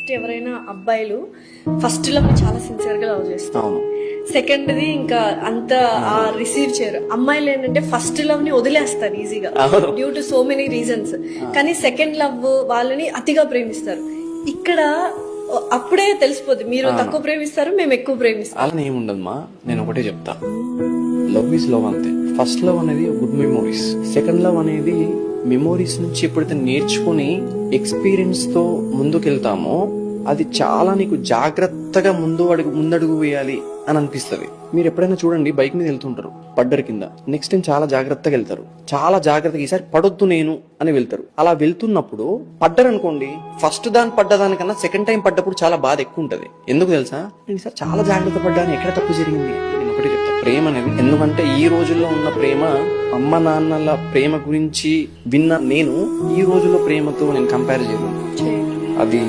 First ఎవరైనా అబ్బాయిలు first love చాలా సిన్సియర్ గా లవ్ చేస్తారు. అవును. సెకండ్ది ఇంకా అంత రిసీవ్ చేయరు. అమ్మాయిలు ఏంటంటే ఫస్ట్ లవ్ ని వదిలేస్తారు ఈజీగా అవును. Due to so many reasons. కానీ సెకండ్ లవ్ వాళ్ళని అతిగా ప్రేమిస్తారు. ఇక్కడ అప్పుడే తెలిసిపోద్ది మీరు తక్కువ ప్రేమిస్తారు, మేము ఎక్కువ ప్రేమిస్తాం. అలా ఏముండదమ్మా, నేను ఒకటే చెప్తా, లవ్ ఈజ్ లవ్ అంతే. ఫస్ట్ లవ్ అనేది గుడ్ మెమోరీస్, సెకండ్ లవ్ అనేది మెమోరీస్ నుంచి ఎప్పుడైతే నేర్చుకుని ఎక్స్పీరియన్స్ తో ముందుకెళ్తామో అది చాలా నీకు జాగ్రత్తగా ముందడుగు వేయాలి అని అనిపిస్తుంది. మీరు ఎప్పుడైనా చూడండి, బైక్ మీద వెళ్తుంటారు, పడ్డర్ కింద, నెక్స్ట్ టైం చాలా జాగ్రత్తగా వెళ్తారు, చాలా జాగ్రత్తగా ఈసారి పడొద్దు నేను అని వెళ్తారు. అలా వెళ్తున్నప్పుడు పడ్డర్ అనుకోండి, ఫస్ట్ పడ్డదానికన్నా సెకండ్ టైం పడ్డప్పుడు చాలా బాధ ఎక్కువ ఉంటది. ఎందుకు తెలుసా? నేను ఈసారి చాలా జాగ్రత్త పడ్డాను, ఎక్కడ తప్పు జరిగింది. నేను ఒకటి చెప్తా, ప్రేమ అనేది, ఎందుకంటే ఈ రోజుల్లో ఉన్న ప్రేమ, అమ్మ నాన్నల ప్రేమ గురించి విన్న నేను ఈ రోజుల్లో ప్రేమతో నేను కంపేర్ చేయను. అది